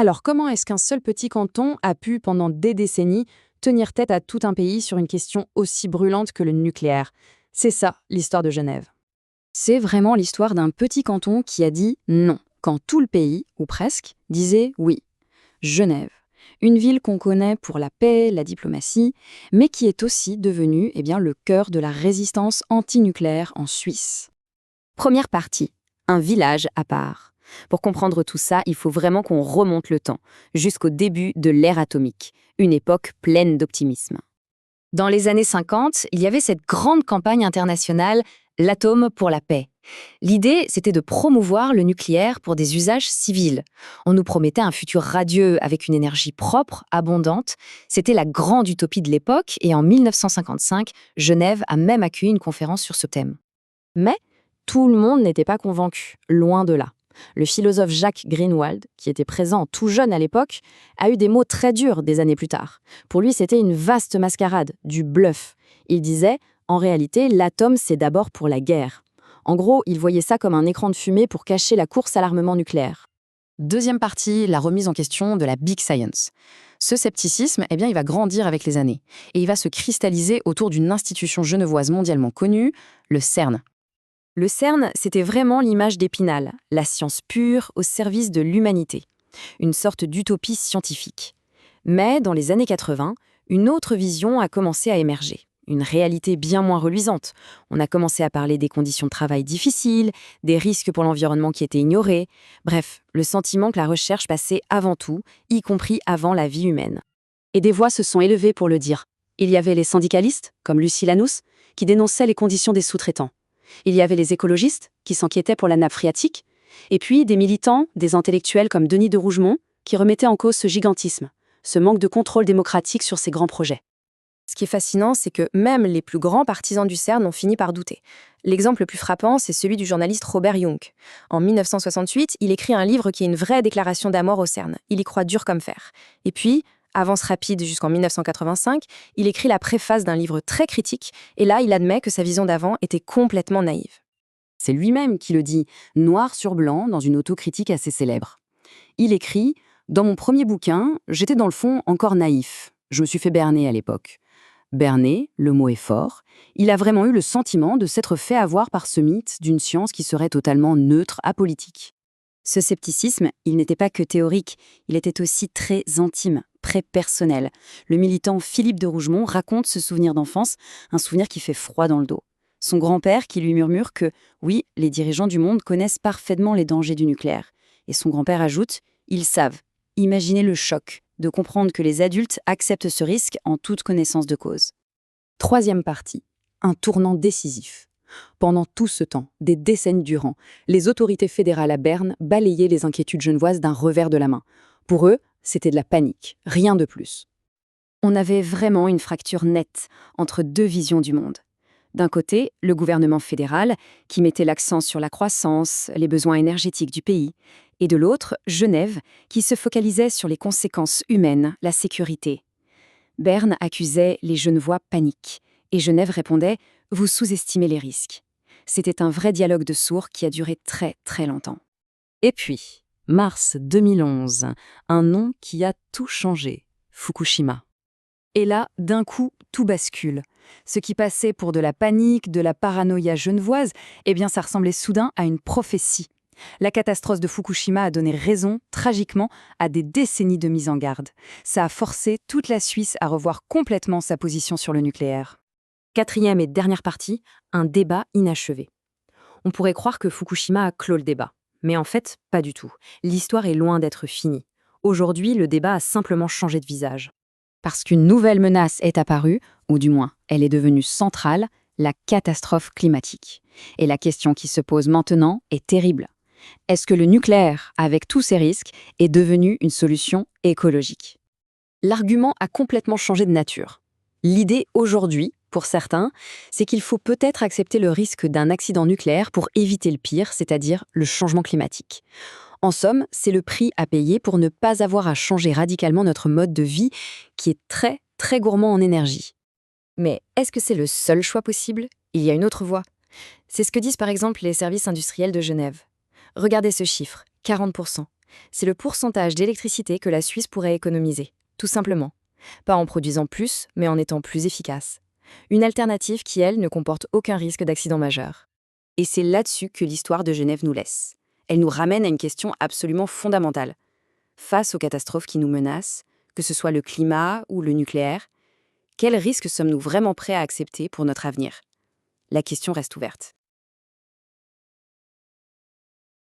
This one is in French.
Alors, comment est-ce qu'un seul petit canton a pu, pendant des décennies, tenir tête à tout un pays sur une question aussi brûlante que le nucléaire? C'est ça, l'histoire de Genève. C'est vraiment l'histoire d'un petit canton qui a dit non, quand tout le pays, ou presque, disait oui. Genève, une ville qu'on connaît pour la paix, la diplomatie, mais qui est aussi devenue le cœur de la résistance antinucléaire en Suisse. Première partie, un village à part. Pour comprendre tout ça, il faut vraiment qu'on remonte le temps, jusqu'au début de l'ère atomique, une époque pleine d'optimisme. Dans les années 50, il y avait cette grande campagne internationale, l'atome pour la paix. L'idée, c'était de promouvoir le nucléaire pour des usages civils. On nous promettait un futur radieux avec une énergie propre, abondante. C'était la grande utopie de l'époque et en 1955, Genève a même accueilli une conférence sur ce thème. Mais tout le monde n'était pas convaincu, loin de là. Le philosophe Jacques Greenwald, qui était présent tout jeune à l'époque, a eu des mots très durs des années plus tard. Pour lui, c'était une vaste mascarade, du bluff. Il disait, en réalité, l'atome, c'est d'abord pour la guerre. En gros, il voyait ça comme un écran de fumée pour cacher la course à l'armement nucléaire. Deuxième partie, la remise en question de la Big Science. Ce scepticisme, il va grandir avec les années. Et il va se cristalliser autour d'une institution genevoise mondialement connue, le CERN. Le CERN, c'était vraiment l'image d'Épinal, la science pure au service de l'humanité. Une sorte d'utopie scientifique. Mais dans les années 80, une autre vision a commencé à émerger. Une réalité bien moins reluisante. On a commencé à parler des conditions de travail difficiles, des risques pour l'environnement qui étaient ignorés. Bref, le sentiment que la recherche passait avant tout, y compris avant la vie humaine. Et des voix se sont élevées pour le dire. Il y avait les syndicalistes, comme Lucie Lanous, qui dénonçaient les conditions des sous-traitants. Il y avait les écologistes, qui s'inquiétaient pour la nappe phréatique, et puis des militants, des intellectuels comme Denis de Rougemont, qui remettaient en cause ce gigantisme, ce manque de contrôle démocratique sur ces grands projets. Ce qui est fascinant, c'est que même les plus grands partisans du CERN ont fini par douter. L'exemple le plus frappant, c'est celui du journaliste Robert Young. En 1968, il écrit un livre qui est une vraie déclaration d'amour au CERN. Il y croit dur comme fer. Et puis, avance rapide jusqu'en 1985, il écrit la préface d'un livre très critique, et là, il admet que sa vision d'avant était complètement naïve. C'est lui-même qui le dit, noir sur blanc, dans une autocritique assez célèbre. Il écrit « Dans mon premier bouquin, j'étais dans le fond encore naïf. Je me suis fait berner à l'époque. » Berné, le mot est fort, il a vraiment eu le sentiment de s'être fait avoir par ce mythe d'une science qui serait totalement neutre, apolitique. Ce scepticisme, il n'était pas que théorique, il était aussi très intime, très personnel. Le militant Philippe de Rougemont raconte ce souvenir d'enfance, un souvenir qui fait froid dans le dos. Son grand-père qui lui murmure que, oui, les dirigeants du monde connaissent parfaitement les dangers du nucléaire. Et son grand-père ajoute, ils savent. Imaginez le choc de comprendre que les adultes acceptent ce risque en toute connaissance de cause. Troisième partie, un tournant décisif. Pendant tout ce temps, des décennies durant, les autorités fédérales à Berne balayaient les inquiétudes genevoises d'un revers de la main. Pour eux, c'était de la panique, rien de plus. On avait vraiment une fracture nette entre deux visions du monde. D'un côté, le gouvernement fédéral, qui mettait l'accent sur la croissance, les besoins énergétiques du pays, et de l'autre, Genève, qui se focalisait sur les conséquences humaines, la sécurité. Berne accusait les Genevois paniques, et Genève répondait « Vous sous-estimez les risques ». C'était un vrai dialogue de sourds qui a duré très très longtemps. Et puis, mars 2011, un nom qui a tout changé, Fukushima. Et là, d'un coup, tout bascule. Ce qui passait pour de la panique, de la paranoïa genevoise, ça ressemblait soudain à une prophétie. La catastrophe de Fukushima a donné raison, tragiquement, à des décennies de mise en garde. Ça a forcé toute la Suisse à revoir complètement sa position sur le nucléaire. Quatrième et dernière partie, un débat inachevé. On pourrait croire que Fukushima a clos le débat. Mais en fait, pas du tout. L'histoire est loin d'être finie. Aujourd'hui, le débat a simplement changé de visage. Parce qu'une nouvelle menace est apparue, ou du moins, elle est devenue centrale, la catastrophe climatique. Et la question qui se pose maintenant est terrible. Est-ce que le nucléaire, avec tous ses risques, est devenu une solution écologique? L'argument a complètement changé de nature. L'idée aujourd'hui, pour certains, c'est qu'il faut peut-être accepter le risque d'un accident nucléaire pour éviter le pire, c'est-à-dire le changement climatique. En somme, c'est le prix à payer pour ne pas avoir à changer radicalement notre mode de vie qui est très, très gourmand en énergie. Mais est-ce que c'est le seul choix possible? Il y a une autre voie. C'est ce que disent par exemple les services industriels de Genève. Regardez ce chiffre, 40%. C'est le pourcentage d'électricité que la Suisse pourrait économiser, tout simplement. Pas en produisant plus, mais en étant plus efficace. Une alternative qui, elle, ne comporte aucun risque d'accident majeur. Et c'est là-dessus que l'histoire de Genève nous laisse. Elle nous ramène à une question absolument fondamentale. Face aux catastrophes qui nous menacent, que ce soit le climat ou le nucléaire, quels risques sommes-nous vraiment prêts à accepter pour notre avenir? La question reste ouverte.